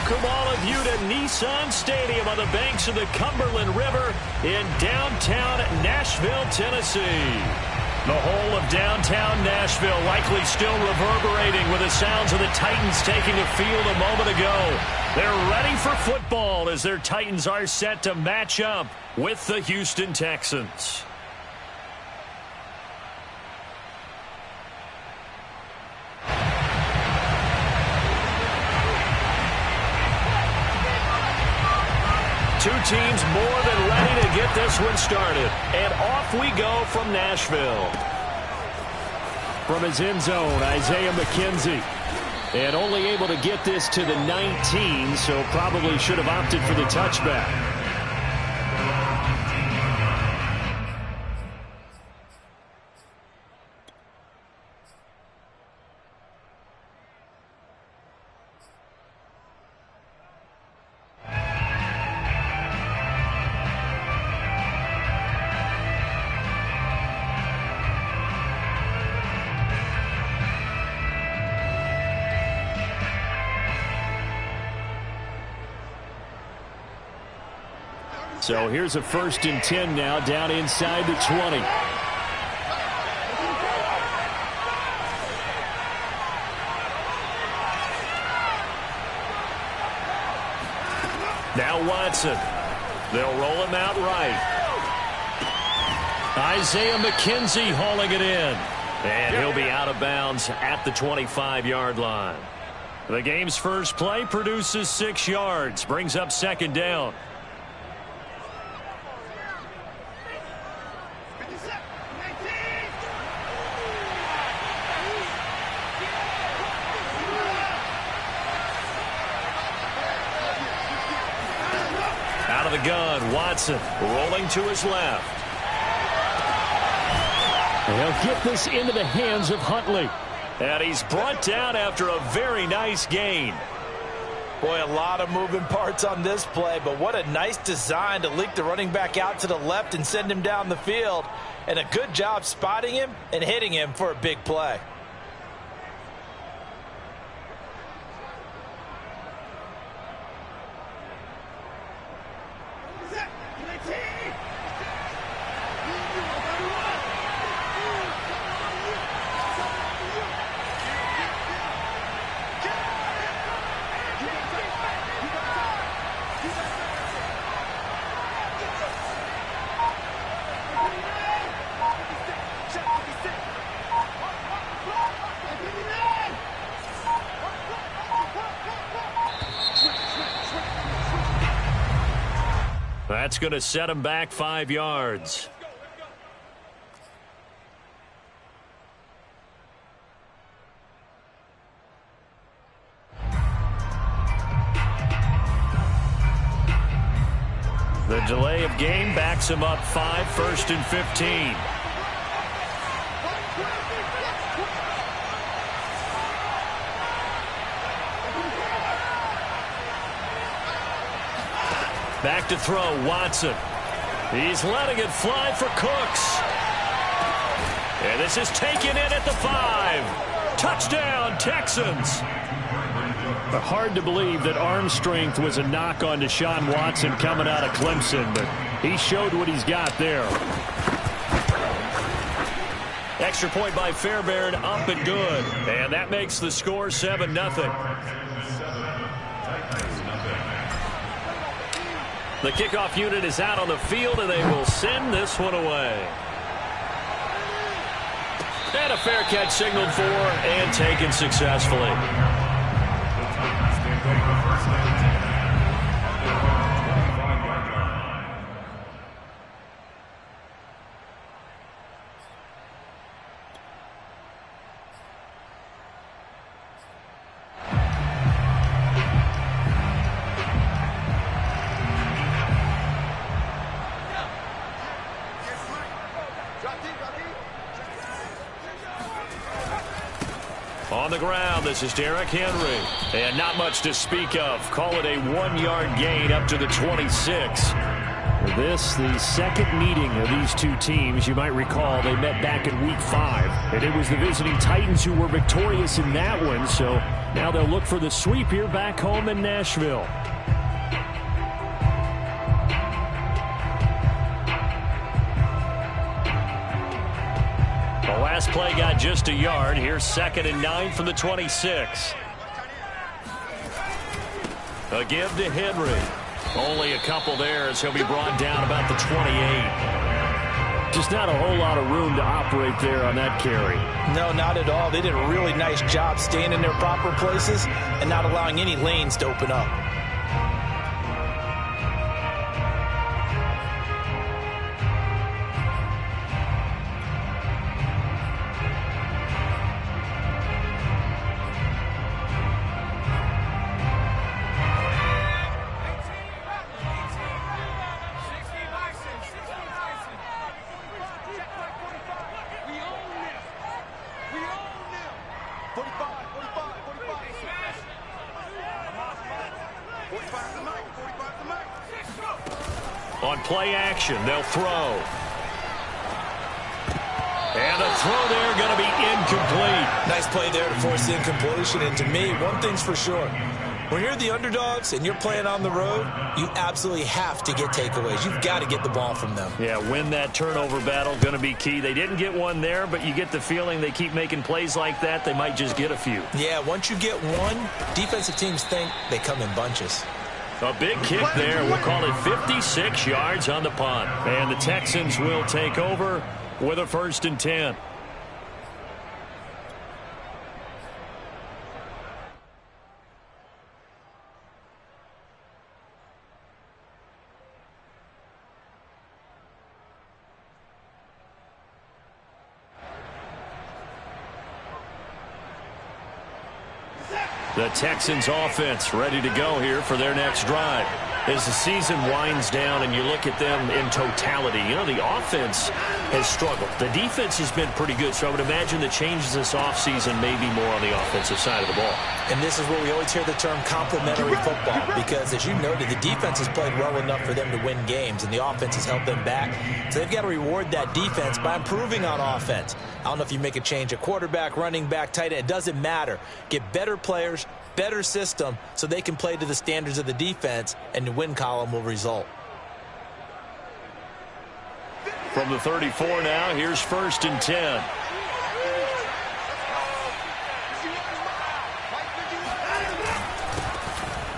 welcome all of you to Nissan Stadium on the banks of the Cumberland River in downtown Nashville, Tennessee. The whole of downtown Nashville likely still reverberating with the sounds of the Titans taking the field a moment ago. They're ready for football as their Titans are set to match up with the Houston Texans. Two teams more than ready to get this one started. And off we go from Nashville. From his end zone, Isaiah McKenzie. And only able to get this to the 19, so probably should have opted for the touchback. So here's a 1st and 10 now down inside the 20. Now Watson. They'll roll him out right. Isaiah McKenzie hauling it in. And he'll be out of bounds at the 25-yard line. The game's first play produces 6 yards. Brings up 2nd down. Out of the gun, Watson rolling to his left. They'll get this into the hands of Huntley. And he's brought down after a very nice gain. Boy, a lot of moving parts on this play, but what a nice design to leak the running back out to the left and send him down the field. And a good job spotting him and hitting him for a big play. That's going to set him back 5 yards. The delay of game backs him up 5, 1st and 15. Back to throw, Watson. He's letting it fly for Cooks. And this is taken in at the 5. Touchdown, Texans. Hard to believe that arm strength was a knock on Deshaun Watson coming out of Clemson, but he showed what he's got there. Extra point by Fairbairn, up and good. And that makes the score 7-0. The kickoff unit is out on the field, and they will send this one away. And a fair catch signaled for and taken successfully. On the ground, this is Derrick Henry. And not much to speak of. Call it a 1-yard gain up to the 26. This, the second meeting of these two teams. You might recall they met back in Week 5, and it was the visiting Titans who were victorious in that one, so now they'll look for the sweep here back home in Nashville. The last play got just a yard. Here's 2nd and 9 from the 26. A give to Henry. Only a couple there as he'll be brought down about the 28. Just not a whole lot of room to operate there on that carry. No, not at all. They did a really nice job staying in their proper places and not allowing any lanes to open up. On play action, they'll throw. And a throw there going to be incomplete. Nice play there to force the incompletion. And to me, one thing's for sure. When you're the underdogs and you're playing on the road, you absolutely have to get takeaways. You've got to get the ball from them. Yeah, win that turnover battle, going to be key. They didn't get one there, but you get the feeling they keep making plays like that, they might just get a few. Yeah, once you get one, defensive teams think they come in bunches. A big kick there. We'll call it 56 yards on the punt. And the Texans will take over with a 1st and 10. The Texans offense ready to go here for their next drive. As the season winds down and you look at them in totality, you know, the offense has struggled. The defense has been pretty good, so I would imagine the changes this offseason may be more on the offensive side of the ball. And this is where we always hear the term complementary football, because as you noted, the defense has played well enough for them to win games, and the offense has held them back. So they've got to reward that defense by improving on offense. I don't know if you make a change at quarterback, running back, tight end. It doesn't matter. Get better players, better system, so they can play to the standards of the defense, and the win column will result. From the 34 now, here's 1st and 10.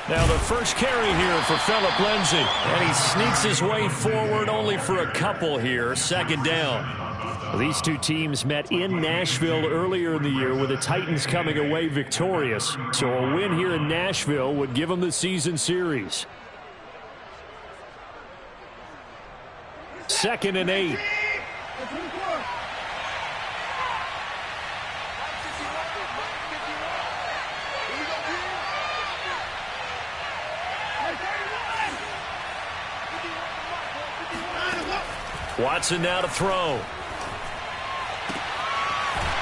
Now the first carry here for Phillip Lindsay. And he sneaks his way forward only for a couple here. 2nd down. These two teams met in Nashville earlier in the year with the Titans coming away victorious. So a win here in Nashville would give them the season series. 2nd and 8. Watson now to throw.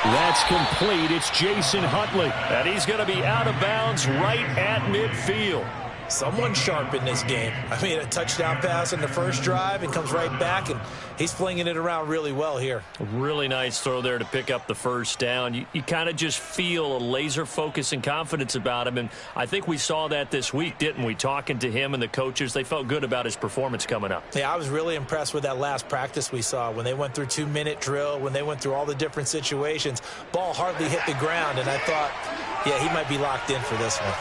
That's complete. It's Jason Huntley. And he's going to be out of bounds right at midfield. Someone sharp in this game. I mean, a touchdown pass on the first drive and comes right back, and he's flinging it around really well here. A really nice throw there to pick up the first down. You kind of just feel a laser focus and confidence about him, and I think we saw that this week, didn't we? Talking to him and the coaches, they felt good about his performance coming up. Yeah, I was really impressed with that last practice we saw when they went through 2-minute drill, when they went through all the different situations. Ball hardly hit the ground, and I thought, yeah, he might be locked in for this one.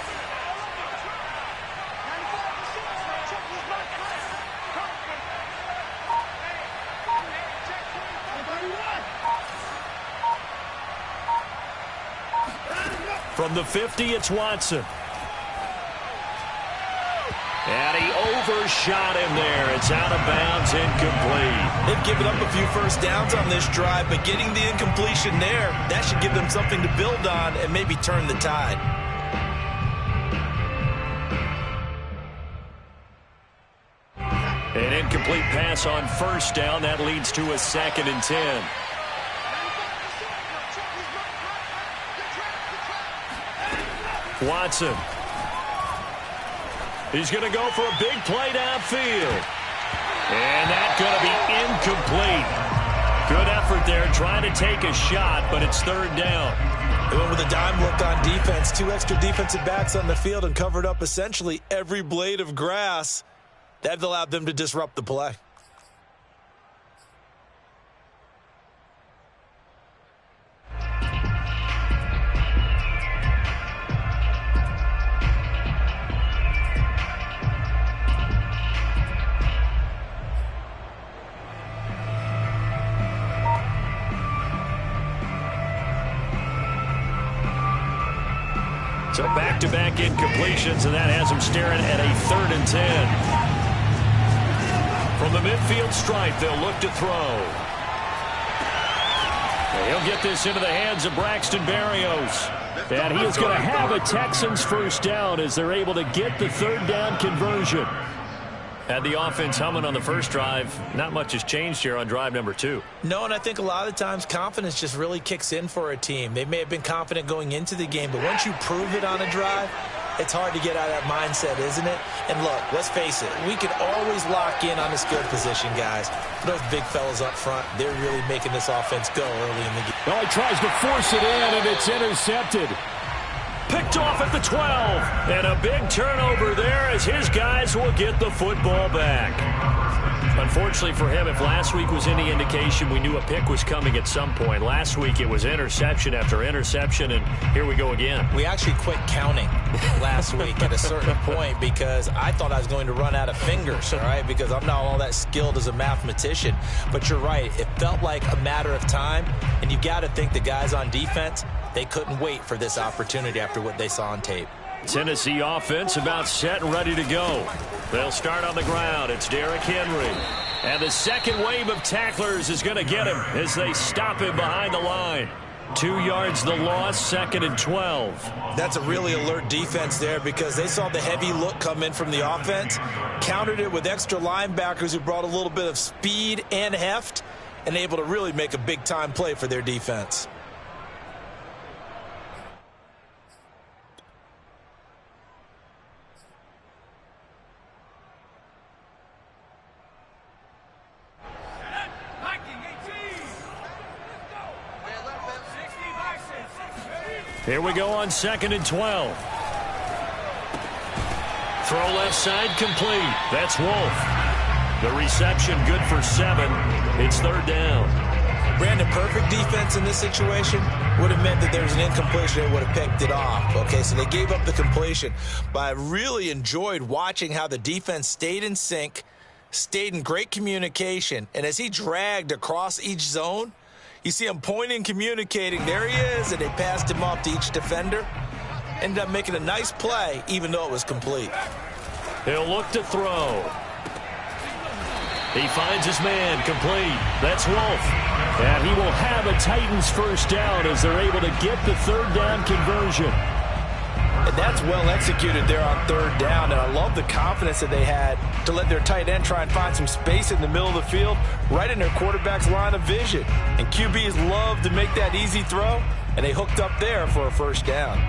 From the 50, it's Watson. And he overshot him there. It's out of bounds, incomplete. They've given up a few first downs on this drive, but getting the incompletion there, that should give them something to build on and maybe turn the tide. An incomplete pass on first down. That leads to a 2nd and 10. Watson. He's going to go for a big play downfield. And that's going to be incomplete. Good effort there, trying to take a shot, but it's third down. They went with a dime look on defense. 2 extra defensive backs on the field and covered up essentially every blade of grass. That allowed them to disrupt the play. So back-to-back incompletions, and that has him staring at a 3rd and 10. From the midfield stripe, they'll look to throw. And he'll get this into the hands of Braxton Berrios. And he is going to have a Texans first down as they're able to get the 3rd down conversion. Had the offense humming on the first drive. Not much has changed here on drive number 2. No, and I think a lot of times confidence just really kicks in for a team. They may have been confident going into the game, but once you prove it on a drive, it's hard to get out of that mindset, isn't it? And look, let's face it, we can always lock in on the skill position, guys. Those big fellas up front, they're really making this offense go early in the game. Well, he tries to force it in, and it's intercepted. Picked off at the 12, and a big turnover there as his guys will get the football back. Unfortunately for him, if last week was any indication, we knew a pick was coming at some point. Last week it was interception after interception, and here we go again. We actually quit counting last week at a certain point because I thought I was going to run out of fingers, all right, because I'm not all that skilled as a mathematician. But you're right, it felt like a matter of time, and you got to think the guys on defense, they couldn't wait for this opportunity after what they saw on tape. Tennessee offense about set and ready to go. They'll start on the ground. It's Derrick Henry. And the second wave of tacklers is going to get him as they stop him behind the line. 2 yards the loss, 2nd and 12. That's a really alert defense there because they saw the heavy look come in from the offense, countered it with extra linebackers who brought a little bit of speed and heft, and able to really make a big-time play for their defense. Here we go on 2nd and 12. Throw left side complete. That's Wolf. The reception good for 7. It's 3rd down. Brandon, perfect defense in this situation would have meant that there was an incompletion. They would have picked it off. Okay, so they gave up the completion. But I really enjoyed watching how the defense stayed in sync, stayed in great communication, and as he dragged across each zone, you see him pointing, communicating. There he is, and they passed him off to each defender. Ended up making a nice play, even though it was complete. He'll look to throw. He finds his man complete. That's Wolf. And he will have a Titans first down as they're able to get the 3rd down conversion. And that's well executed there on 3rd down. And I love the confidence that they had to let their tight end try and find some space in the middle of the field, right in their quarterback's line of vision. And QBs love to make that easy throw, and they hooked up there for a first down.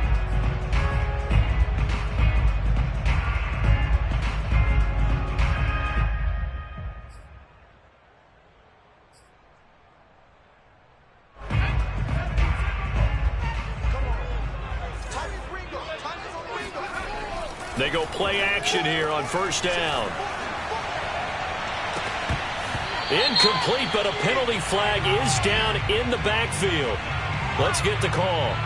They go play action here on 1st down. Incomplete, but a penalty flag is down in the backfield. Let's get the call.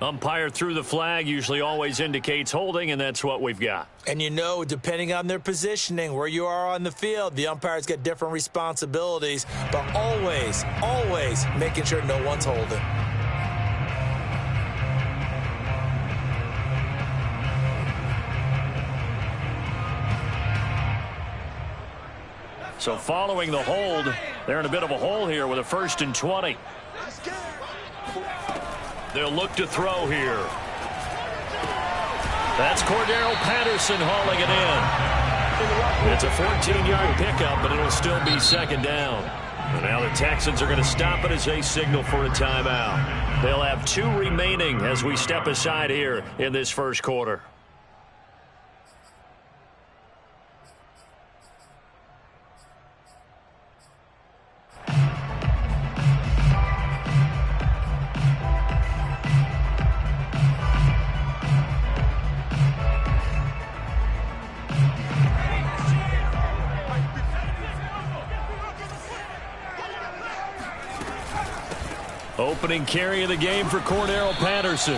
Umpire threw the flag, usually always indicates holding, and that's what we've got. And you know, depending on their positioning, where you are on the field, the umpires get different responsibilities, but always, always making sure no one's holding. So following the hold, they're in a bit of a hole here with a 1st and 20. They'll look to throw here. That's Cordero Patterson hauling it in. It's a 14-yard pickup, but it'll still be 2nd down. And now the Texans are going to stop it as they signal for a timeout. They'll have 2 remaining as we step aside here in this 1st quarter. Opening carry of the game for Cordero Patterson.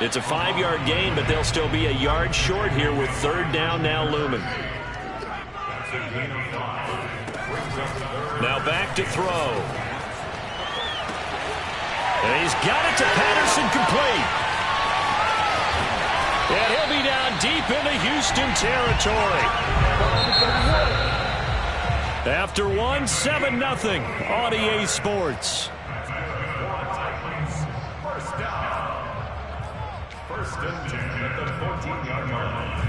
It's a 5-yard gain, but they'll still be a yard short here with third down now looming. Now back to throw. And he's got it to Patterson, complete. And he'll be down deep into Houston territory. After one, 7-0 on EA Sports. First and 10 at the 14-yard line.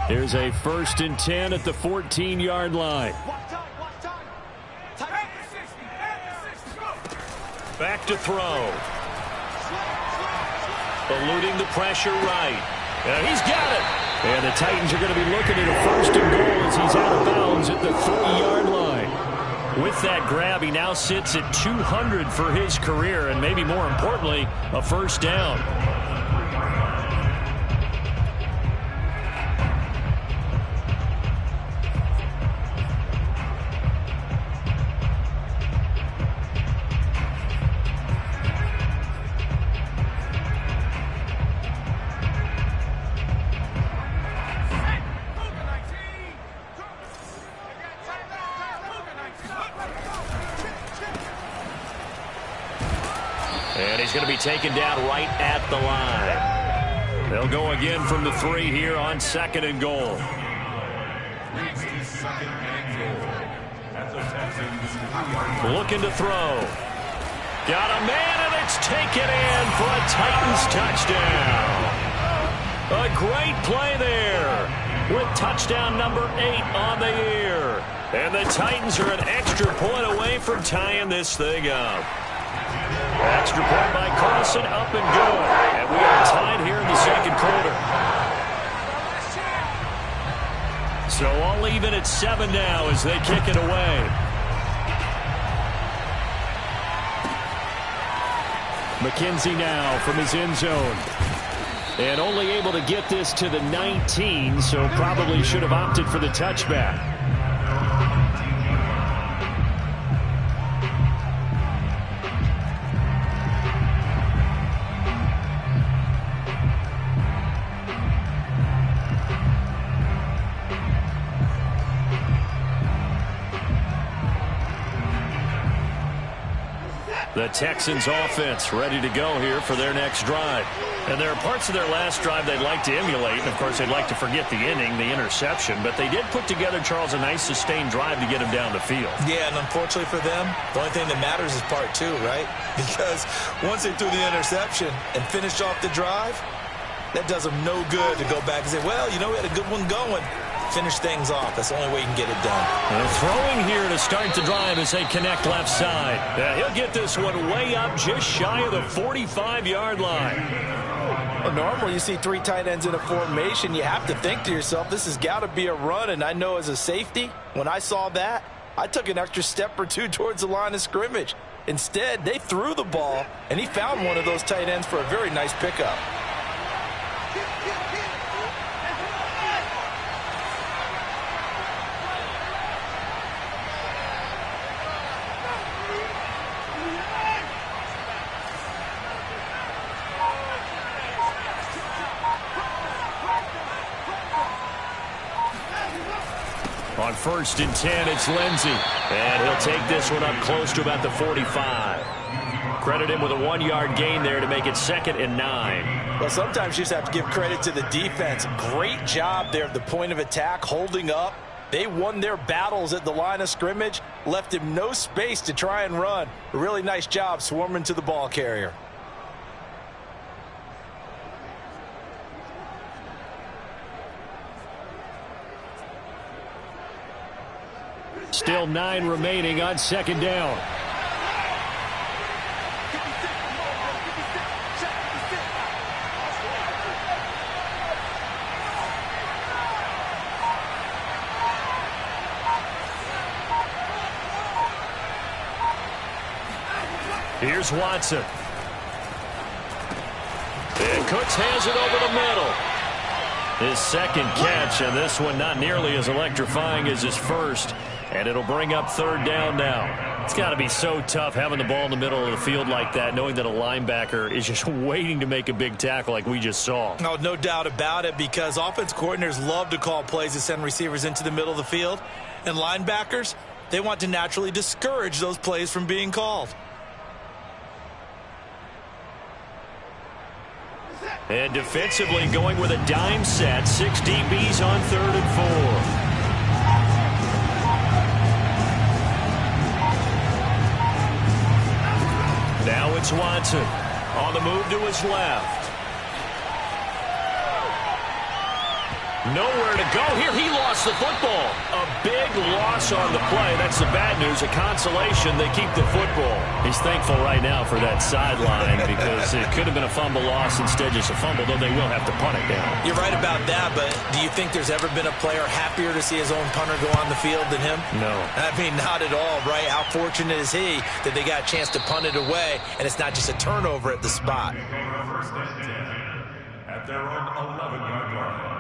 Here's a 1st and 10 at the 14-yard line. Back to throw. Eluding the pressure right. And he's got it. And the Titans are going to be looking at a 1st and goal as he's out of bounds at the 3-yard line. With that grab, he now sits at 200 for his career, and maybe more importantly, a 1st down. And he's going to be taken down right at the line. They'll go again from the 3 here on 2nd and goal. Looking to throw. Got a man, and it's taken in for a Titans touchdown. A great play there with touchdown number 8 on the year. And the Titans are an extra point away from tying this thing up. Extra point by Carlson, up and good. And we are tied here in the 2nd quarter. So all even at 7 now as they kick it away. McKenzie now from his end zone. And only able to get this to the 19, so probably should have opted for the touchback. The Texans offense ready to go here for their next drive. And there are parts of their last drive they'd like to emulate. And, of course, they'd like to forget the inning, the interception. But they did put together, Charles, a nice sustained drive to get him down the field. Yeah, and unfortunately for them, the only thing that matters is part 2, right? Because once they threw the interception and finished off the drive, that does them no good to go back and say, well, you know, we had a good one going. Finish things off. That's the only way you can get it done. And throwing here to start the drive as they connect left side. He'll get this one way up just shy of the 45-yard line. Well, normally you see 3 tight ends in a formation. You have to think to yourself, this has got to be a run. And I know as a safety, when I saw that, I took an extra step or 2 towards the line of scrimmage. Instead, they threw the ball, and he found one of those tight ends for a very nice pickup. On 1st and 10, it's Lindsey. And he'll take this one up close to about the 45. Credit him with a 1-yard gain there to make it 2nd and 9. Well, sometimes you just have to give credit to the defense. Great job there at the point of attack, holding up. They won their battles at the line of scrimmage, left him no space to try and run. A really nice job swarming to the ball carrier. Still 9 remaining on 2nd down. Here's Watson. And Cooks has it over the middle. His second catch, and this one not nearly as electrifying as his first. And it'll bring up third down now. It's got to be so tough having the ball in the middle of the field like that, knowing that a linebacker is just waiting to make a big tackle like we just saw. Oh, no doubt about it, because offense coordinators love to call plays to send receivers into the middle of the field. And linebackers, they want to naturally discourage those plays from being called. And defensively going with a dime set. 6 DBs on 3rd and 4. Now it's Watson on the move to his left. Nowhere to go here. He lost the football. A big loss on the play. That's the bad news. A consolation. They keep the football. He's thankful right now for that sideline because it could have been a fumble loss, instead just a fumble, though they will have to punt it down. You're right about that, but do you think there's ever been a player happier to see his own punter go on the field than him? No. I mean, not at all, right? How fortunate is he that they got a chance to punt it away, and it's not just a turnover at the spot. First and 10 at their own 11-yard line.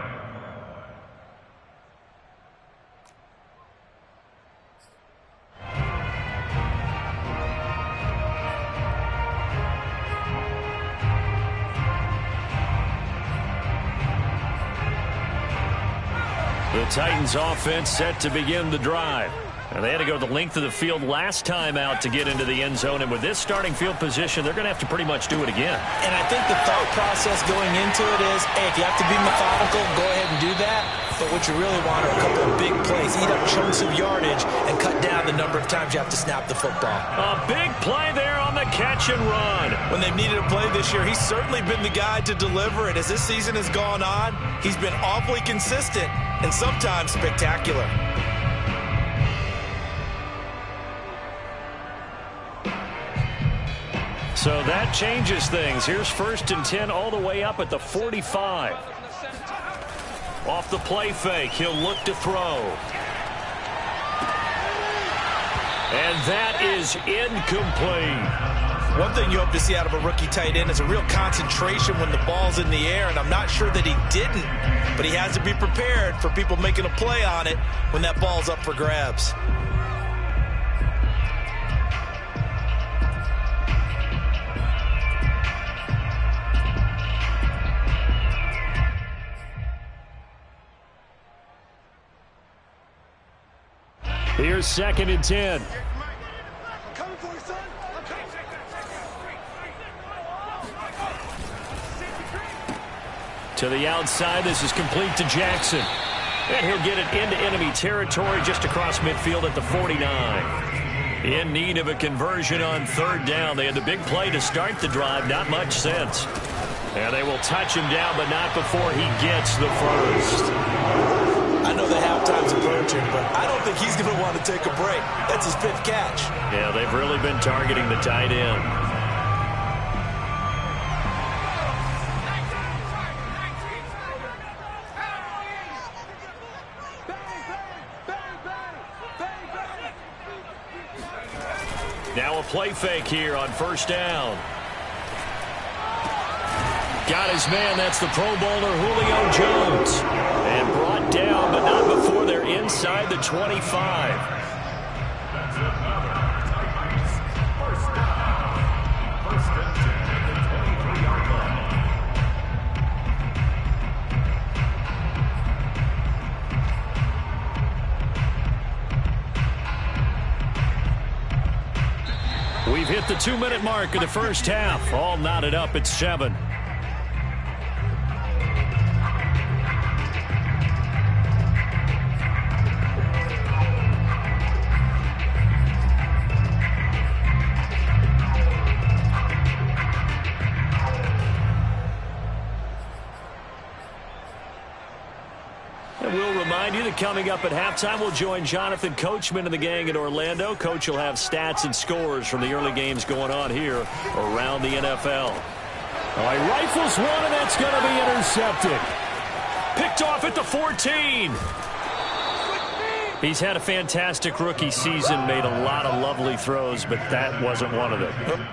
The Titans offense set to begin the drive. And they had to go the length of the field last time out to get into the end zone. And with this starting field position, they're going to have to pretty much do it again. And I think the thought process going into it is, hey, if you have to be methodical, go ahead and do that. But what you really want are a couple of big plays. Eat up chunks of yardage and cut down the number of times you have to snap the football. A big play there on the catch and run. When they've needed a play this year, he's certainly been the guy to deliver it. As this season has gone on, he's been awfully consistent and sometimes spectacular. So that changes things. Here's 1st and 10 all the way up at the 45. Off the play fake, he'll look to throw. And that is incomplete. One thing you hope to see out of a rookie tight end is a real concentration when the ball's in the air, and I'm not sure that he didn't, but he has to be prepared for people making a play on it when that ball's up for grabs. Here's 2nd and 10. To the outside, this is complete to Jackson. And he'll get it into enemy territory just across midfield at the 49. In need of a conversion on 3rd down. They had the big play to start the drive. Not much sense. And they will touch him down, but not before he gets the first. I know the halftime's approaching, but I don't think he's going to want to take a break. That's his 5th catch. Yeah, they've really been targeting the tight end. Now a play fake here on 1st down. Got his man. That's the Pro Bowler Julio Jones. And brought down, but not before they're inside the 25. That's another Titans first down. 1st and 10 at the 23-yard line. We've hit the 2-minute mark of the first half. All knotted up at 7. And we'll remind you that coming up at halftime, we'll join Jonathan Coachman and the gang in Orlando. Coach will have stats and scores from the early games going on here around the NFL. All right, rifles one, and that's going to be intercepted. Picked off at the 14. He's had a fantastic rookie season, made a lot of lovely throws, but that wasn't one of them.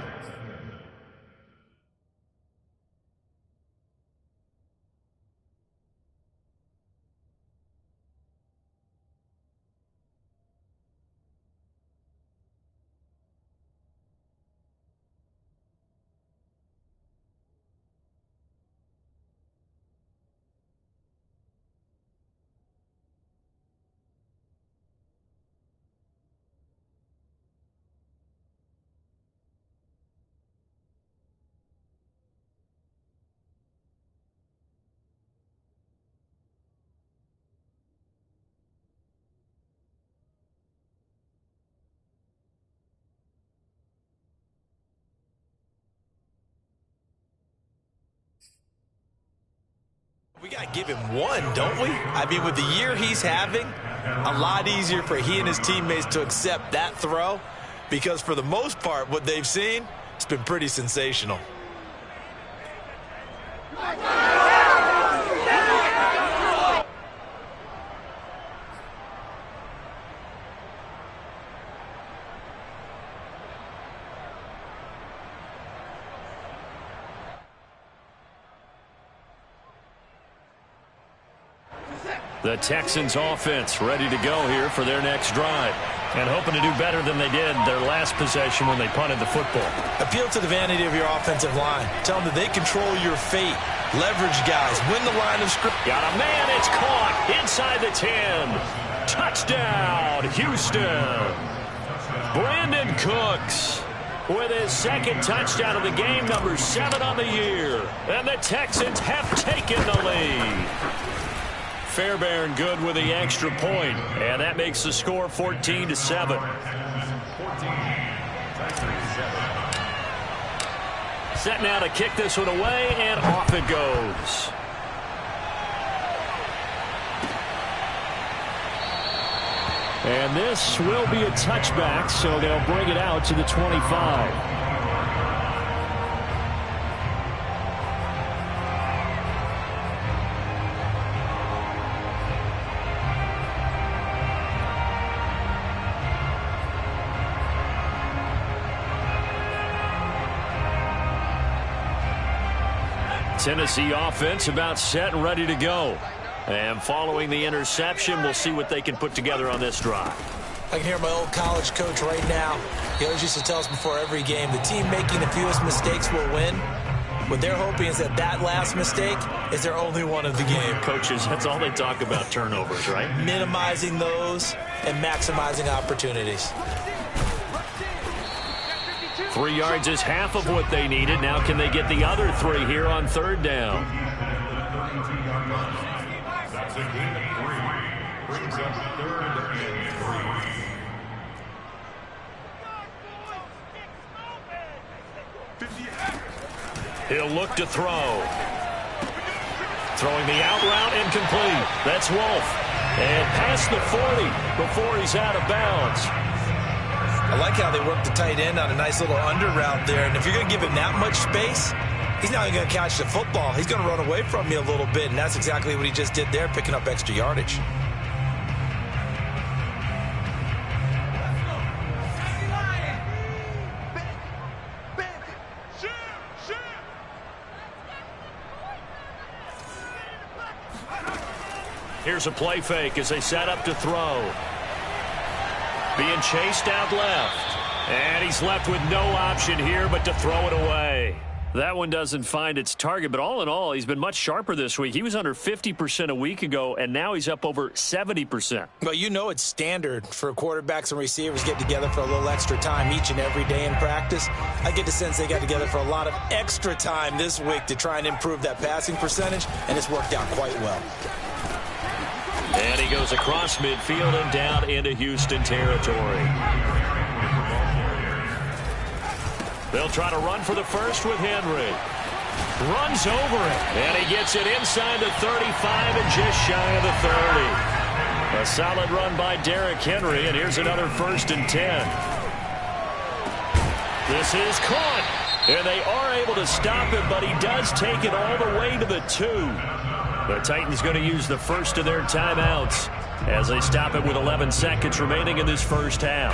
We got to give him one, don't we? I mean, with the year he's having, a lot easier for he and his teammates to accept that throw because for the most part, what they've seen, it's been pretty sensational. The Texans offense ready to go here for their next drive. And hoping to do better than they did their last possession when they punted the football. Appeal to the vanity of your offensive line. Tell them that they control your fate. Leverage guys. Win the line of script. Got a man. It's caught inside the 10. Touchdown, Houston. Brandon Cooks with his second touchdown of the game, number 7 on the year. And the Texans have taken the lead. Fairbairn good with the extra point, and that makes the score 14-7. Set now to kick this one away, and off it goes. And this will be a touchback, so they'll bring it out to the 25. Tennessee offense about set and ready to go. And following the interception, we'll see what they can put together on this drive. I can hear my old college coach right now. He always used to tell us before every game, the team making the fewest mistakes will win. What they're hoping is that that last mistake is their only one of the game. Coaches, that's all they talk about, turnovers, right? Minimizing those and maximizing opportunities. 3 yards is half of what they needed. Now can they get the other 3 here on third down? That's a gain of 3. Brings up 3rd and 3. He'll look to throw. Throwing the out route, incomplete. That's Wolf. And past the 40 before he's out of bounds. I like how they work the tight end on a nice little under route there. And if you're going to give him that much space, he's not going to catch the football. He's going to run away from you a little bit, and that's exactly what he just did there, picking up extra yardage. Here's a play fake as they set up to throw. Being chased out left. And he's left with no option here but to throw it away. That one doesn't find its target, but all in all, he's been much sharper this week. He was under 50% a week ago, and now he's up over 70%. Well, you know it's standard for quarterbacks and receivers get together for a little extra time each and every day in practice. I get the sense they got together for a lot of extra time this week to try and improve that passing percentage, and it's worked out quite well. And he goes across midfield and down into Houston territory. They'll try to run for the first with Henry. Runs over it, and he gets it inside the 35 and just shy of the 30. A solid run by Derrick Henry, and here's another 1st and 10. This is caught, and they are able to stop him, but he does take it all the way to the 2. The Titans going to use the first of their timeouts as they stop it with 11 seconds remaining in this first half.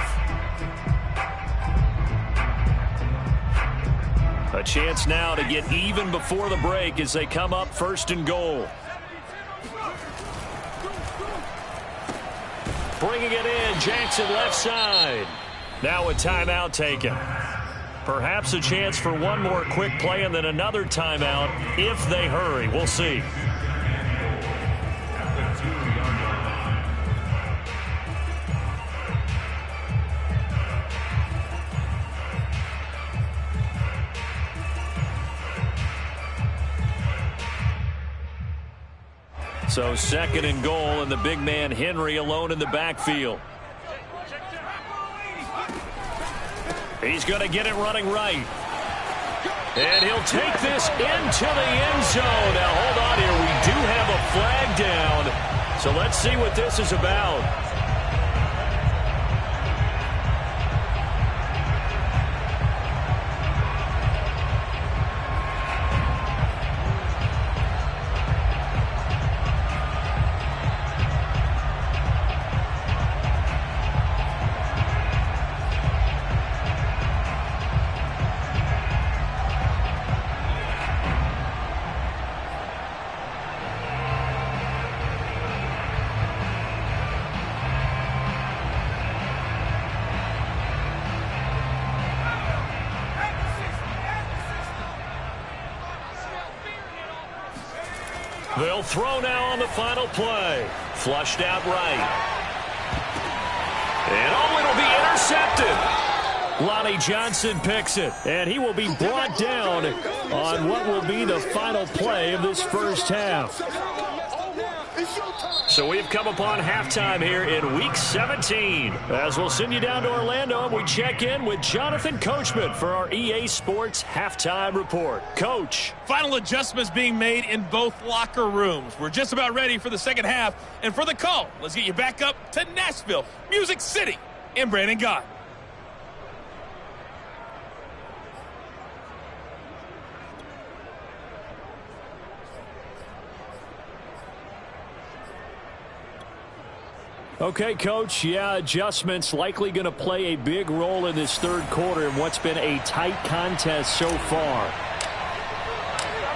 A chance now to get even before the break as they come up 1st and goal. Bringing it in, Jackson left side. Now a timeout taken. Perhaps a chance for one more quick play and then another timeout if they hurry. We'll see. So 2nd and goal, and the big man Henry alone in the backfield. He's going to get it running right. And he'll take this into the end zone. Now hold on here. We do have flag down. So let's see what this is about. They'll throw now on the final play. Flushed out right. And oh, it'll be intercepted. Lonnie Johnson picks it, and he will be brought down on what will be the final play of this first half. So we've come upon halftime here in Week 17. As we'll send you down to Orlando, and we check in with Jonathan Coachman for our EA Sports Halftime Report. Coach. Final adjustments being made in both locker rooms. We're just about ready for the second half. And for the call, let's get you back up to Nashville, Music City, and Brandon Gott. Okay, Coach, yeah, adjustments likely going to play a big role in this third quarter in what's been a tight contest so far.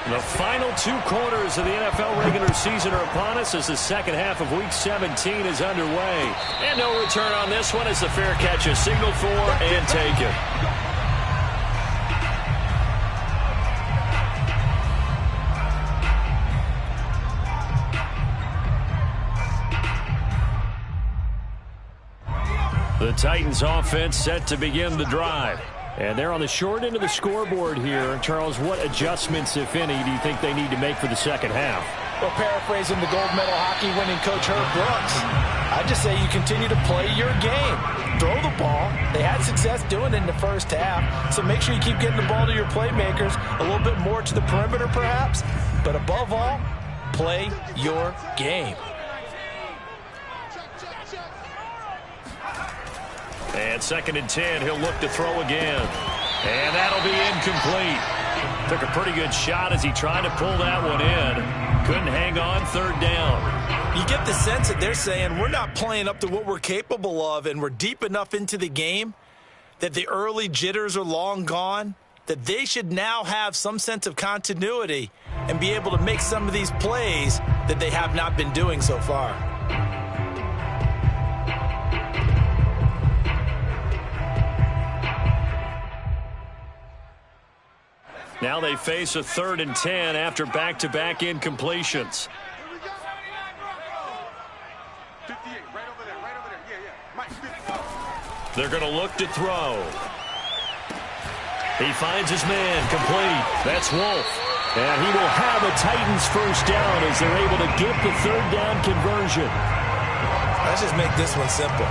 The final 2 quarters of the NFL regular season are upon us as the second half of Week 17 is underway. And no return on this one as the fair catch is signaled for and taken. The Titans offense set to begin the drive. And they're on the short end of the scoreboard here. Charles, what adjustments, if any, do you think they need to make for the second half? Well, paraphrasing the gold medal hockey winning coach Herb Brooks, I just say you continue to play your game. Throw the ball. They had success doing it in the first half. So make sure you keep getting the ball to your playmakers, a little bit more to the perimeter perhaps. But above all, play your game. And 2nd and 10, he'll look to throw again. And that'll be incomplete. Took a pretty good shot as he tried to pull that one in. Couldn't hang on, 3rd down. You get the sense that they're saying we're not playing up to what we're capable of, and we're deep enough into the game that the early jitters are long gone, that they should now have some sense of continuity and be able to make some of these plays that they have not been doing so far. Now they face a 3rd and 10 after back-to-back incompletions. They're going to look to throw. He finds his man, complete. That's Wolf. And he will have a Titans first down as they're able to get the 3rd down conversion. Let's just make this one simple.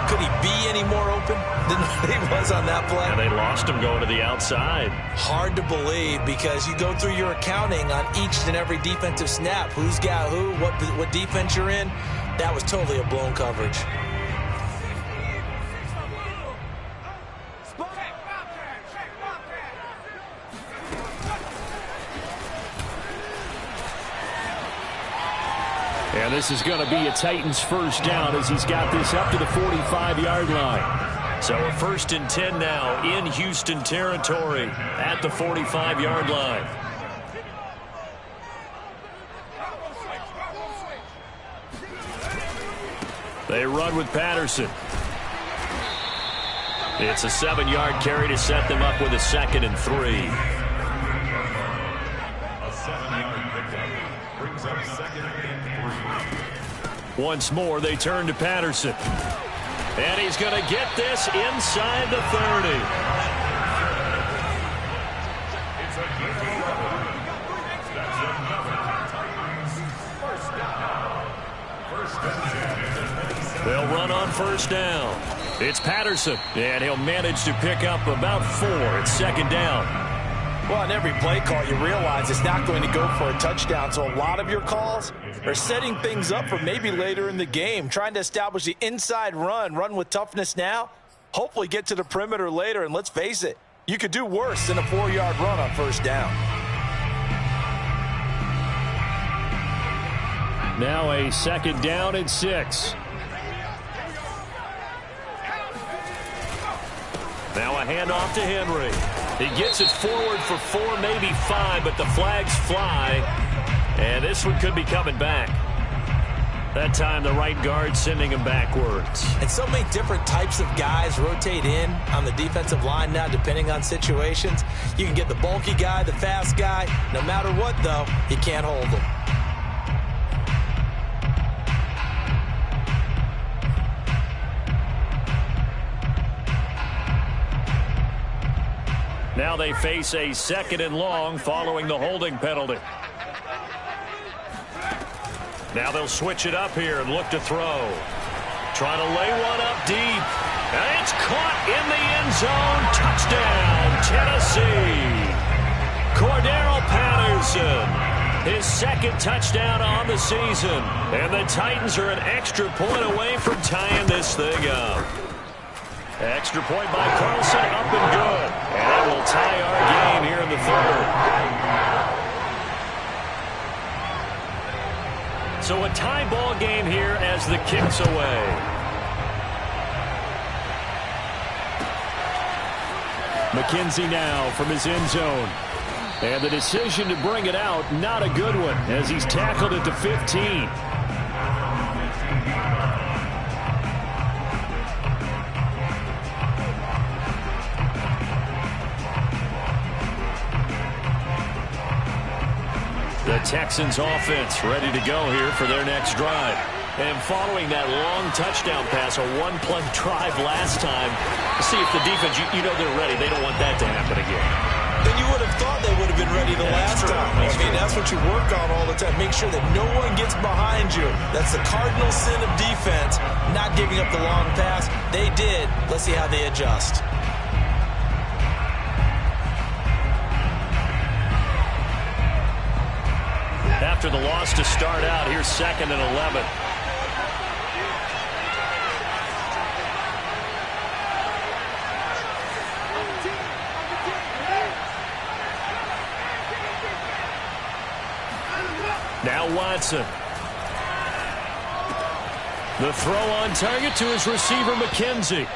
Could he be any more open than he was on that play? And they lost him going to the outside. Hard to believe because you go through your accounting on each and every defensive snap. Who's got who, what defense you're in. That was totally a blown coverage. And this is going to be a Titans first down as he's got this up to the 45-yard line. So a 1st and 10 now in Houston territory at the 45-yard line. They run with Patterson. It's a 7-yard carry to set them up with a 2nd and 3. A 7-yard pickup brings up 2nd and 3. Once more, they turn to Patterson. And he's going to get this inside the 30. It's a good run. That's another Titans first down. First down. They'll run on first down. It's Patterson, and he'll manage to pick up about 4 at 2nd down. Well, on every play call, you realize it's not going to go for a touchdown, so a lot of your calls are setting things up for maybe later in the game, trying to establish the inside run with toughness now, hopefully get to the perimeter later, and let's face it, you could do worse than a 4-yard run on first down. Now a 2nd down and 6. Now a handoff to Henry. He gets it forward for 4, maybe 5, but the flags fly. And this one could be coming back. That time the right guard sending him backwards. And so many different types of guys rotate in on the defensive line now depending on situations. You can get the bulky guy, the fast guy. No matter what, though, you can't hold them. Now they face a 2nd and long following the holding penalty. Now they'll switch it up here and look to throw. Trying to lay one up deep. And it's caught in the end zone. Touchdown, Tennessee. Cordero Patterson, his 2nd touchdown on the season. And the Titans are an extra point away from tying this thing up. Extra point by Carlson, up and good. And that will tie our game here in the 3rd. So a tie ball game here as the kick's away. McKenzie now from his end zone. And the decision to bring it out, not a good one, as he's tackled at the 15. The Texans offense ready to go here for their next drive. And following that long touchdown pass, a one-play drive last time, see if the defense, you know they're ready. They don't want that to happen again. Then you would have thought they would have been ready the last time. That's what you work on all the time. Make sure that no one gets behind you. That's the cardinal sin of defense, not giving up the long pass. They did. Let's see how they adjust. After the loss to start out, here's 2nd and 11. Now Watson. The throw on target to his receiver, McKenzie.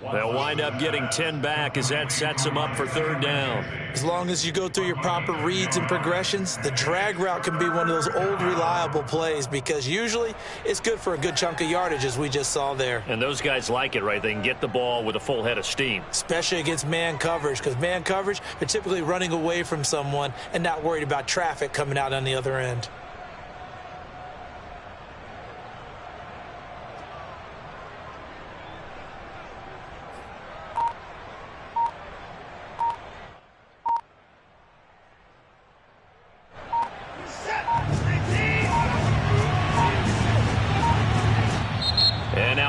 They'll wind up getting 10 back as that sets them up for 3rd down. As long as you go through your proper reads and progressions, the drag route can be one of those old reliable plays because usually it's good for a good chunk of yardage as we just saw there. And those guys like it, right? They can get the ball with a full head of steam. Especially against man coverage, because man coverage, they're typically running away from someone and not worried about traffic coming out on the other end.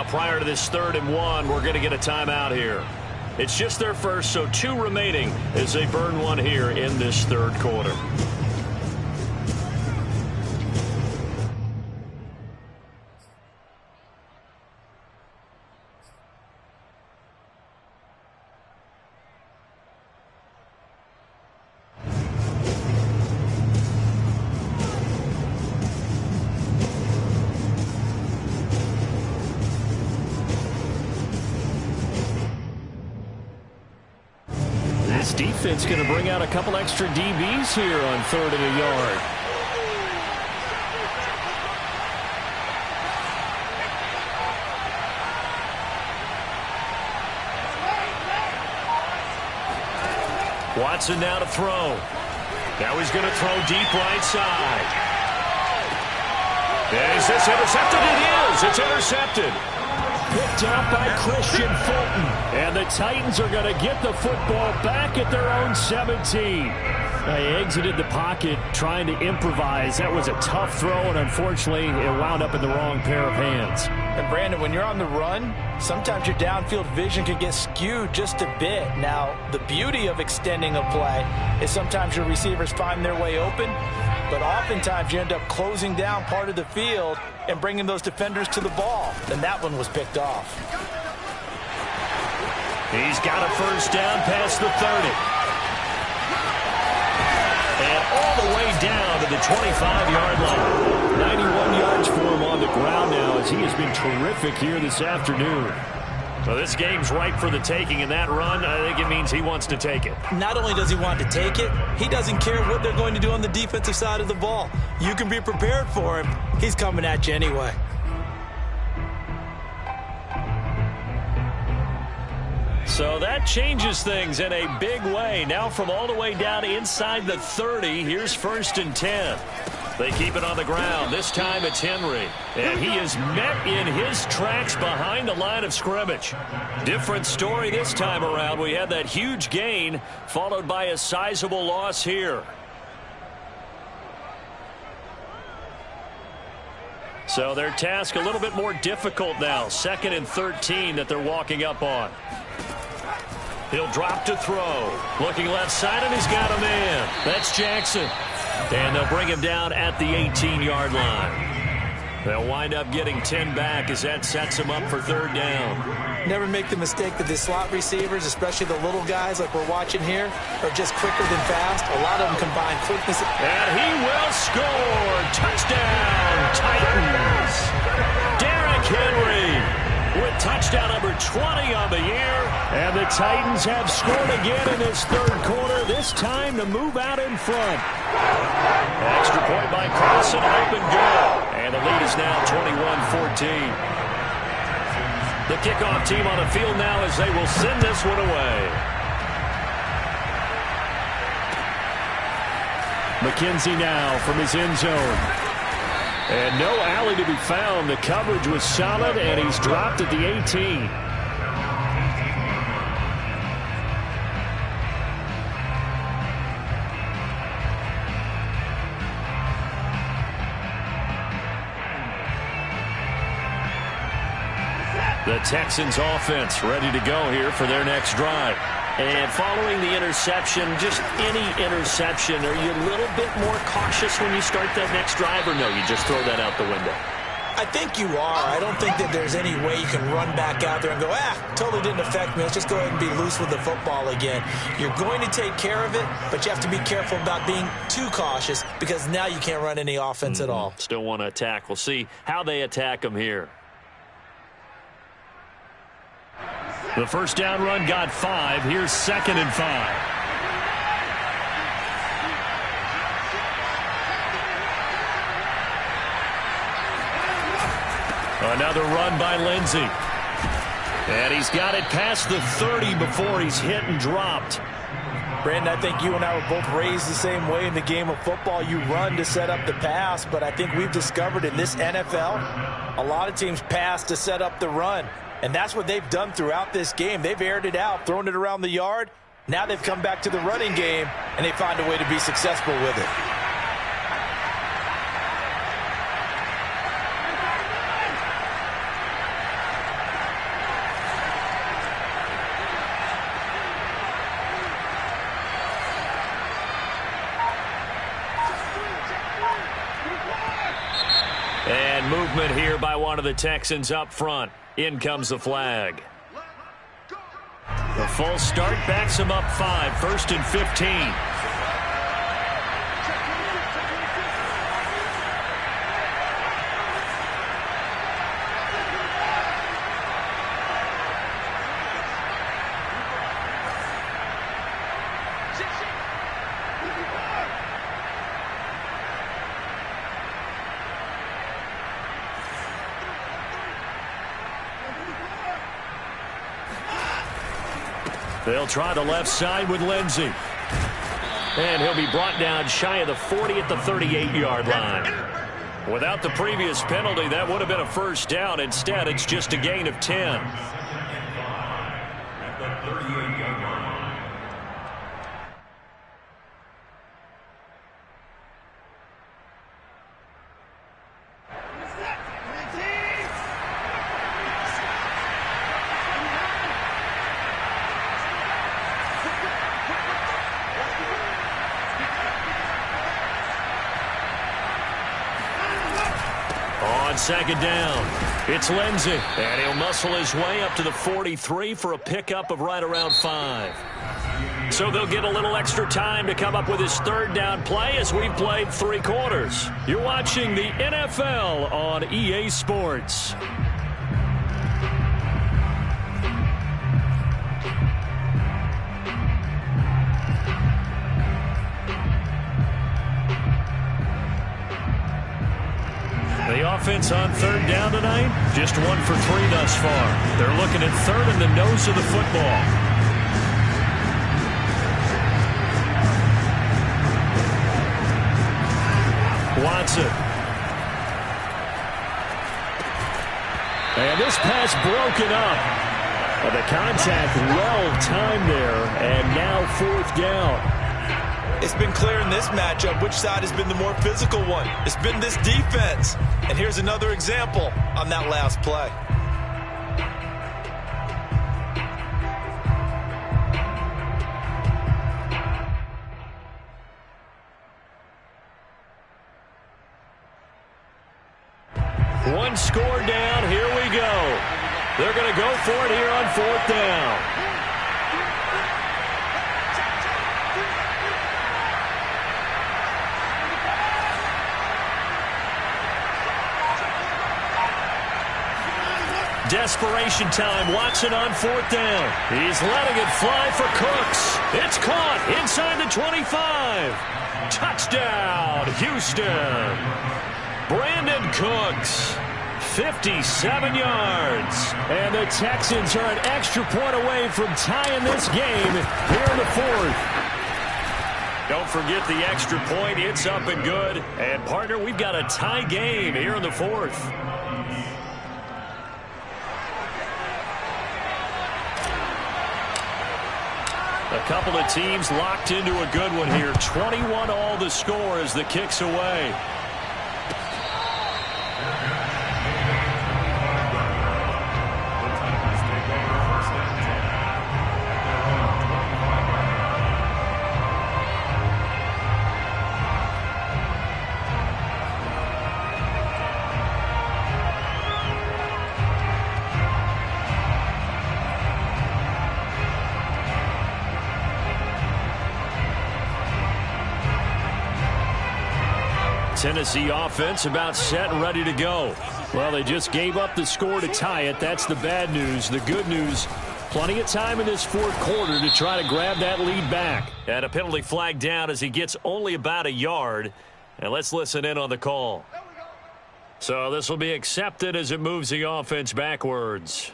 Prior to this 3rd and 1, we're going to get a timeout here. It's just their first, so 2 remaining as they burn one here in this 3rd quarter. Defense going to bring out a couple extra DBs here on 3rd and a yard. Watson now to throw. Now he's going to throw deep right side. And is this intercepted? It is. It's intercepted. Picked out by Christian Fulton. And the Titans are going to get the football back at their own 17. They exited the pocket trying to improvise. That was a tough throw, and unfortunately, it wound up in the wrong pair of hands. And Brandon, when you're on the run, sometimes your downfield vision can get skewed just a bit. Now, the beauty of extending a play is sometimes your receivers find their way open, but oftentimes you end up closing down part of the field and bringing those defenders to the ball. And that one was picked off. He's got a first down past the 30. And all the way down to the 25-yard line. 91 yards for him on the ground now as he has been terrific here this afternoon. So this game's ripe for the taking, and that run, I think it means he wants to take it. Not only does he want to take it, he doesn't care what they're going to do on the defensive side of the ball. You can be prepared for him. He's coming at you anyway. So that changes things in a big way. Now from all the way down inside the 30, here's 1st and 10. They keep it on the ground. This time it's Henry. And he is met in his tracks behind the line of scrimmage. Different story this time around. We had that huge gain followed by a sizable loss here. So their task a little bit more difficult now. 2nd and 13 that they're walking up on. He'll drop to throw. Looking left side, and he's got a man. That's Jackson. And they'll bring him down at the 18-yard line. They'll wind up getting 10 back as that sets him up for 3rd down. Never make the mistake that the slot receivers, especially the little guys like we're watching here, are just quicker than fast. A lot of them combine quickness. And he will score. Touchdown, Titans. Derrick Henry with touchdown number 20 on the year. And the Titans have scored again in this 3rd quarter, this time to move out in front. Extra point by Carlson, open good. And the lead is now 21-14. The kickoff team on the field now as they will send this one away. McKenzie now from his end zone. And no alley to be found. The coverage was solid, and he's dropped at the 18. The Texans offense ready to go here for their next drive. And following the interception, just any interception, are you a little bit more cautious when you start that next drive, or no, you just throw that out the window? I think you are. I don't think that there's any way you can run back out there and go, totally didn't affect me. Let's just go ahead and be loose with the football again. You're going to take care of it, but you have to be careful about being too cautious because now you can't run any offense at all. Still want to attack. We'll see how they attack them here. The first down run got 5. Here's 2nd and 5. Another run by Lindsey. And he's got it past the 30 before he's hit and dropped. Brandon, I think you and I were both raised the same way in the game of football. You run to set up the pass, but I think we've discovered in this NFL, a lot of teams pass to set up the run. And that's what they've done throughout this game. They've aired it out, thrown it around the yard. Now they've come back to the running game, and they find a way to be successful with it. And movement here by one of the Texans up front. In comes the flag. The full start backs him up 5. 1st and 15. They'll try the left side with Lindsey. And he'll be brought down shy of the 40 at the 38-yard line. Without the previous penalty, that would have been a first down. Instead, it's just a gain of 10. At the 38-yard line. second down. It's Lindsey, and he'll muscle his way up to the 43 for a pickup of right around 5. So they'll get a little extra time to come up with his third down play as we've played 3 quarters. You're watching the NFL on EA Sports. The offense on third down tonight, just 1 for 3 thus far. They're looking at third in the nose of the football. Watson. And this pass broken up. And the contact well timed there, and now 4th down. It's been clear in this matchup which side has been the more physical one. It's been this defense. And here's another example on that last play. One score down. Here we go. They're going to go for it here on 4th down. Desperation time. Watson on 4th down. He's letting it fly for Cooks. It's caught inside the 25. Touchdown, Houston. Brandon Cooks, 57 yards. And the Texans are an extra point away from tying this game here in the 4th. Don't forget the extra point. It's up and good. And, partner, we've got a tie game here in the 4th. A couple of teams locked into a good one here. 21 all the score as the kick's away. Tennessee offense about set and ready to go. Well, they just gave up the score to tie it. That's the bad news. The good news, plenty of time in this 4th quarter to try to grab that lead back. And a penalty flag down as he gets only about a yard. And let's listen in on the call. So this will be accepted as it moves the offense backwards.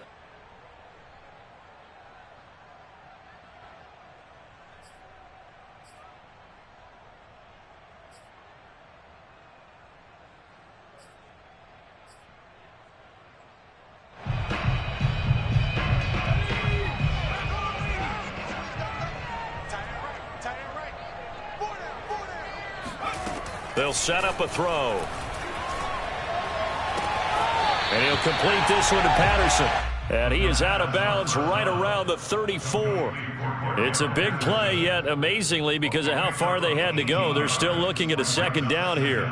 They'll set up a throw. And he'll complete this one to Patterson. And he is out of bounds right around the 34. It's a big play, yet amazingly, because of how far they had to go, they're still looking at a second down here.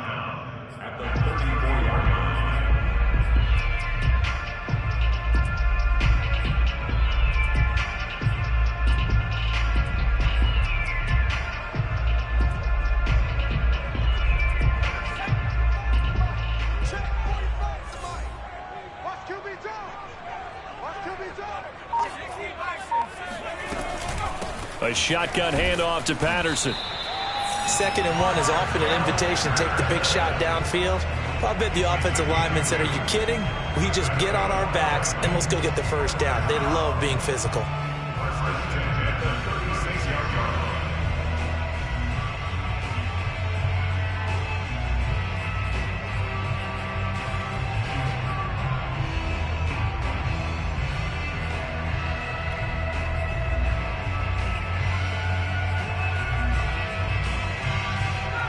A shotgun handoff to Patterson. 2nd and 1 is often an invitation to take the big shot downfield. I bet the offensive lineman said, "Are you kidding? We just get on our backs and let's go get the first down." They love being physical.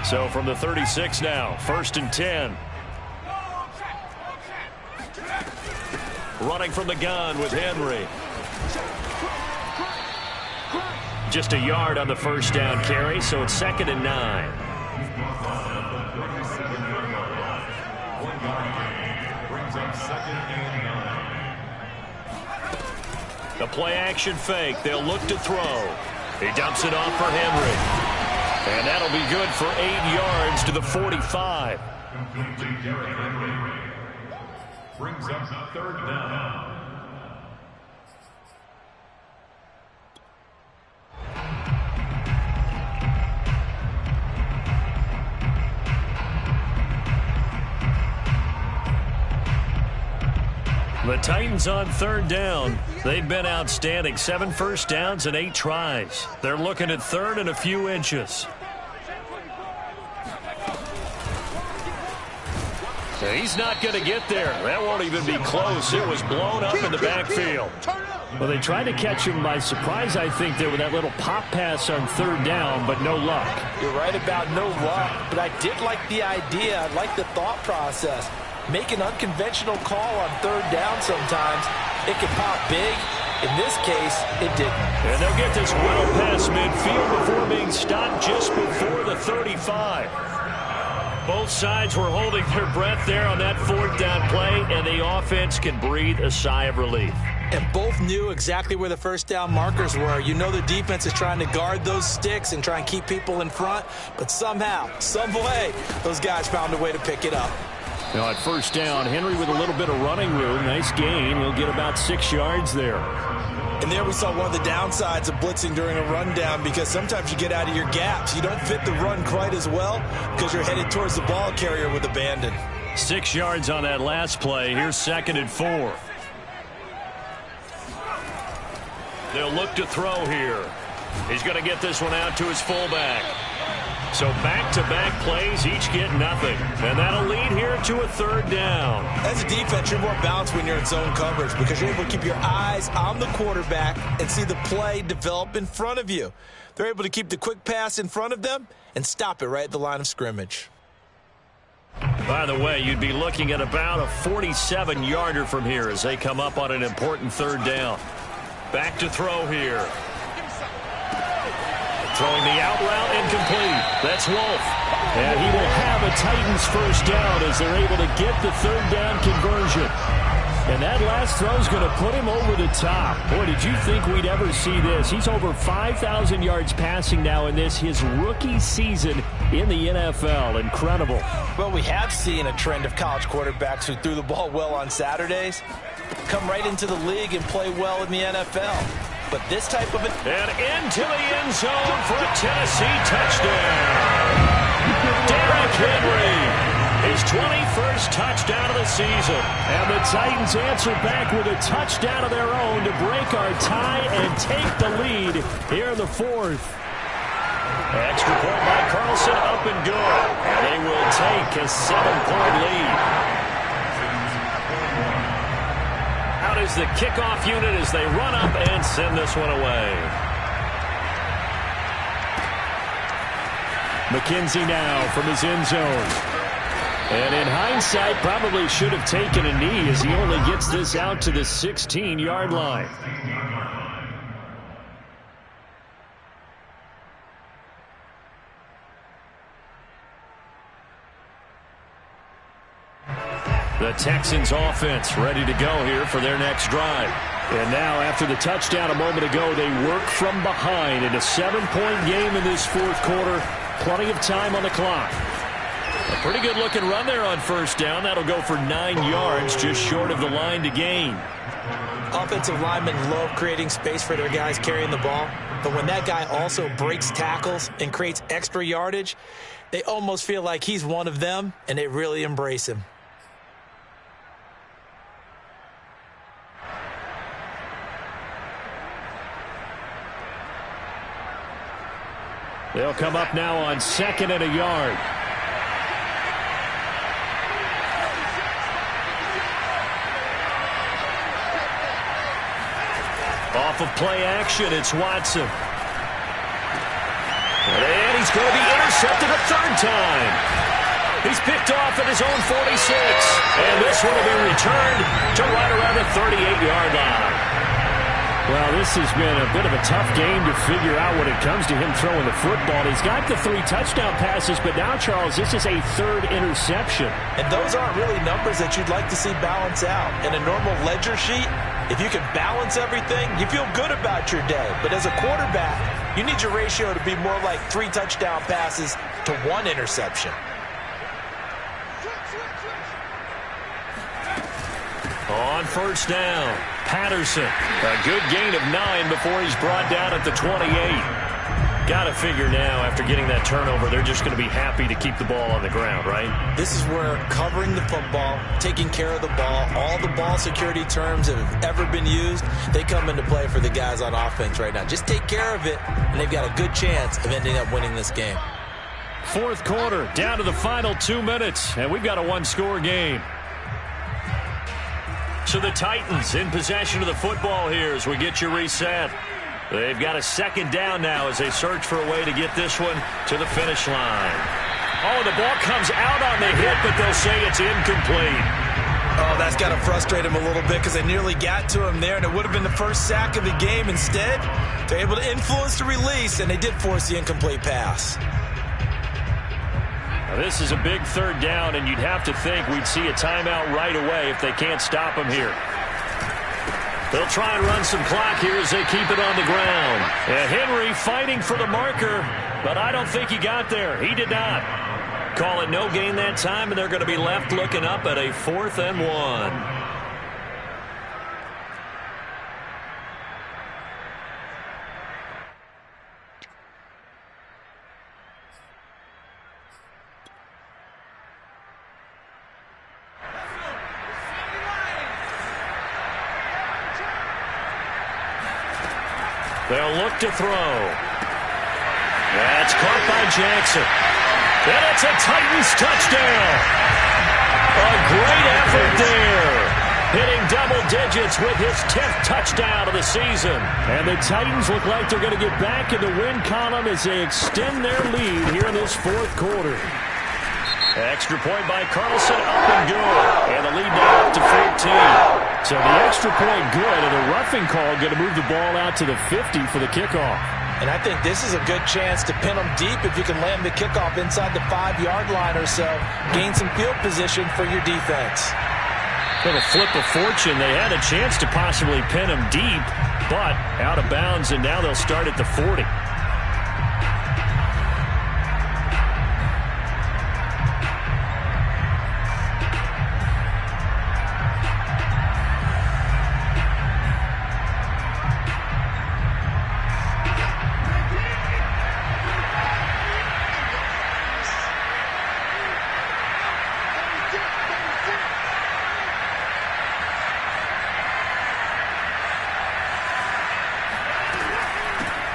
So from the 36 now, 1st and 10. Running from the gun with Henry. Just a yard on the first down carry, so it's 2nd and 9. Brings up 2nd and 9. The play action fake. They'll look to throw. He dumps it off for Henry. And that'll be good for 8 yards to the 45. Complete to Derrick Henry. Brings up 3rd down. The Titans on 3rd down. They've been outstanding. 7 first downs and 8 tries. They're looking at 3rd and a few inches. He's not going to get there. That won't even be close. It was blown up in the backfield. Well, they tried to catch him by surprise, I think, there with that little pop pass on 3rd down, but no luck. You're right about no luck, but I did like the idea. I like the thought process. Make an unconventional call on 3rd down sometimes. It can pop big. In this case, it didn't. And they'll get this well past midfield before being stopped just before the 35. Both sides were holding their breath there on that 4th down play, and the offense can breathe a sigh of relief. And both knew exactly where the first down markers were. You know the defense is trying to guard those sticks and try and keep people in front, but somehow, some way, those guys found a way to pick it up. Now at 1st down, Henry with a little bit of running room. Nice gain. He'll get about 6 yards there. And there we saw one of the downsides of blitzing during a rundown, because sometimes you get out of your gaps. You don't fit the run quite as well because you're headed towards the ball carrier with abandon. 6 yards on that last play. Here's 2nd and 4. They'll look to throw here. He's going to get this one out to his fullback. So back-to-back plays, each get nothing. And that'll lead here to a 3rd down. As a defense, you're more balanced when you're in zone coverage because you're able to keep your eyes on the quarterback and see the play develop in front of you. They're able to keep the quick pass in front of them and stop it right at the line of scrimmage. By the way, you'd be looking at about a 47-yarder from here as they come up on an important 3rd down. Back to throw here. Throwing the out route incomplete. That's Wolf. And he will have a Titans first down as they're able to get the 3rd down conversion. And that last throw is going to put him over the top. Boy, did you think we'd ever see this? He's over 5,000 yards passing now in this, his rookie season in the NFL. Incredible. Well, we have seen a trend of college quarterbacks who threw the ball well on Saturdays come right into the league and play well in the NFL. But this type of and into the end zone for a Tennessee touchdown. Derrick Henry, his 21st touchdown of the season. And the Titans answer back with a touchdown of their own to break our tie and take the lead here in the 4th. Extra point by Carlson, up and good. They will take a 7-point lead. Is the kickoff unit as they run up and send this one away. McKenzie now from his end zone. And in hindsight, probably should have taken a knee as he only gets this out to the 16-yard line. The Texans offense ready to go here for their next drive. And now after the touchdown a moment ago, they work from behind in a 7-point game in this 4th quarter. Plenty of time on the clock. A pretty good looking run there on 1st down. That'll go for 9 yards, just short of the line to gain. Offensive linemen love creating space for their guys carrying the ball. But when that guy also breaks tackles and creates extra yardage, they almost feel like he's one of them, and they really embrace him. They'll come up now on 2nd and a yard. Off of play action, it's Watson. And he's going to be intercepted a 3rd time. He's picked off at his own 46. And this one will be returned to right around the 38-yard line. Well, this has been a bit of a tough game to figure out when it comes to him throwing the football. He's got the 3 touchdown passes, but now, Charles, this is a 3rd interception. And those aren't really numbers that you'd like to see balance out. In a normal ledger sheet, if you can balance everything, you feel good about your day. But as a quarterback, you need your ratio to be more like 3 touchdown passes to 1 interception. On first down, Patterson. A good gain of 9 before he's brought down at the 28. Got to figure now, after getting that turnover, they're just going to be happy to keep the ball on the ground, right? This is where covering the football, taking care of the ball, all the ball security terms that have ever been used, they come into play for the guys on offense right now. Just take care of it, and they've got a good chance of ending up winning this game. 4th quarter, down to the final 2 minutes, and we've got a 1-score game. So the Titans in possession of the football here as we get you reset. They've got a 2nd down now as they search for a way to get this one to the finish line. Oh, the ball comes out on the hit, but they'll say it's incomplete. Oh, that's got to frustrate him a little bit because they nearly got to him there, and it would have been the first sack of the game. Instead, they're able to influence the release, and they did force the incomplete pass. Now, this is a big 3rd down, and you'd have to think we'd see a timeout right away if they can't stop him here. They'll try and run some clock here as they keep it on the ground. And Henry fighting for the marker, but I don't think he got there. He did not. Call it no gain that time, and they're going to be left looking up at a 4th and 1. They'll look to throw. That's caught by Jackson. And it's a Titans touchdown. A great effort there. Hitting double digits with his 10th touchdown of the season. And the Titans look like they're going to get back in the win column as they extend their lead here in this 4th quarter. Extra point by Carlson, up and good. And the lead now up to 14. So the extra point good, and the roughing call going to move the ball out to the 50 for the kickoff. And I think this is a good chance to pin them deep if you can land the kickoff inside the 5-yard line or so. Gain some field position for your defense. Little flip of fortune. They had a chance to possibly pin them deep, but out of bounds, and now they'll start at the 40.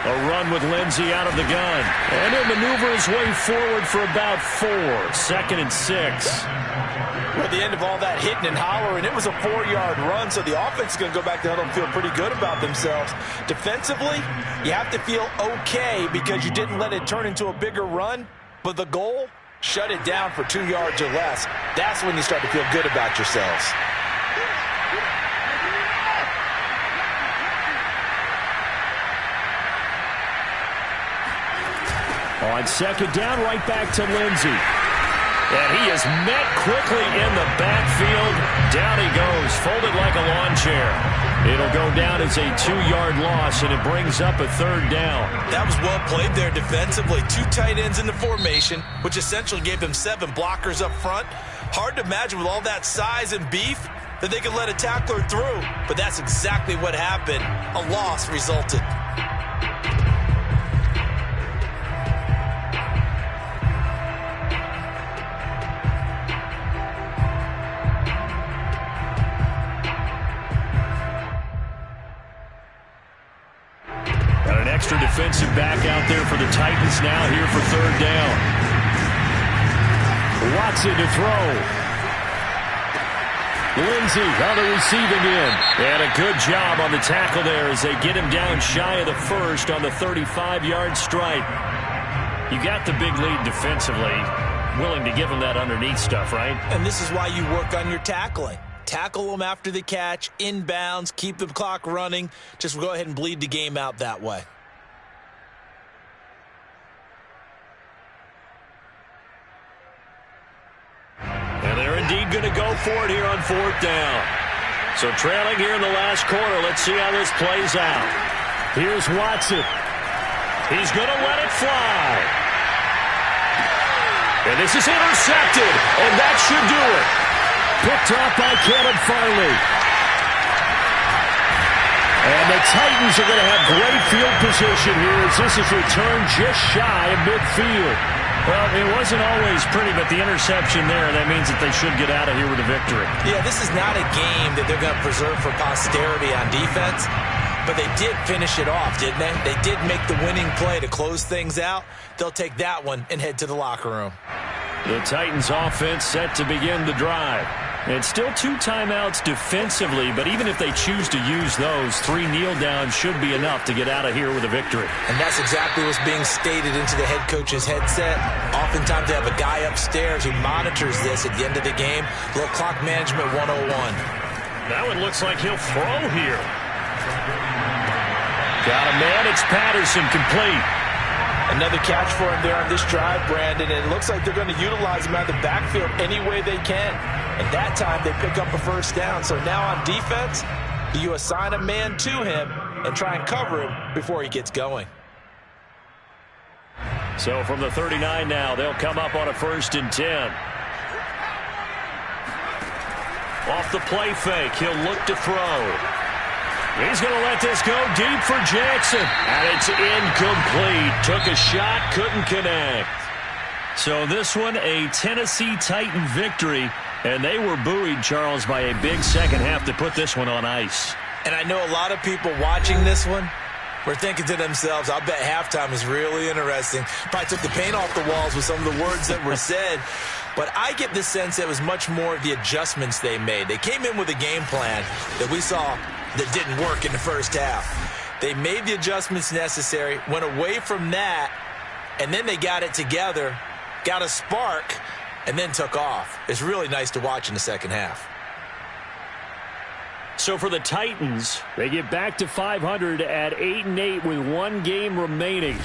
A run with Lindsey out of the gun. And he'll maneuver his way forward for about 4. 2nd and 6. Well, at the end of all that hitting and hollering, it was a 4-yard run, so the offense is going to go back to huddle and feel pretty good about themselves. Defensively, you have to feel okay because you didn't let it turn into a bigger run, but the goal, shut it down for 2 yards or less. That's when you start to feel good about yourselves. On 2nd down, right back to Lindsey. And he is met quickly in the backfield. Down he goes, folded like a lawn chair. It'll go down as a 2-yard loss, and it brings up a 3rd down. That was well played there defensively. 2 tight ends in the formation, which essentially gave them 7 blockers up front. Hard to imagine with all that size and beef that they could let a tackler through. But that's exactly what happened. A loss resulted. Extra defensive back out there for the Titans now here for 3rd down. Watson to throw. Lindsey on the receiving end. And a good job on the tackle there as they get him down shy of the 1st on the 35-yard strike. You got the big lead defensively. Willing to give him that underneath stuff, right? And this is why you work on your tackling. tackle them after the catch, inbounds, keep the clock running. Just go ahead and bleed the game out that way. And they're indeed going to go for it here on 4th down. So trailing here in the last quarter. Let's see how this plays out. Here's Watson. He's going to let it fly. And this is intercepted, and that should do it. Picked off by Caleb Farley. And the Titans are going to have great field position here as this is returned just shy of midfield. Well, it wasn't always pretty, but the interception there, that means that they should get out of here with a victory. Yeah, this is not a game that they're going to preserve for posterity on defense, but they did finish it off, didn't they? They did make the winning play to close things out. They'll take that one and head to the locker room. The Titans offense set to begin the drive. And still 2 timeouts defensively, but even if they choose to use those, 3 kneel downs should be enough to get out of here with a victory. And that's exactly what's being stated into the head coach's headset. Oftentimes they have a guy upstairs who monitors this at the end of the game. Little clock management 101. That one looks like he'll throw here. Got a man, it's Patterson, complete. Another catch for him there on this drive, Brandon, and it looks like they're going to utilize him out of the backfield any way they can. And that time they pick up a first down. So now on defense, do you assign a man to him and try and cover him before he gets going? So from the 39 now, they'll come up on a 1st and 10. Off the play fake, he'll look to throw. He's going to let this go deep for Jackson. And it's incomplete. Took a shot, couldn't connect. So this one, a Tennessee Titan victory. And they were buoyed, Charles, by a big second half to put this one on ice. And I know a lot of people watching this one were thinking to themselves, I bet halftime is really interesting. Probably took the paint off the walls with some of the words that were said. But I get the sense that it was much more of the adjustments they made. They came in with a game plan that we saw that didn't work in the first half. They made the adjustments necessary, went away from that, and then they got it together, got a spark, and then took off. It's really nice to watch in the second half. So for the Titans, they get back to 500 at 8-8 with 1 game remaining.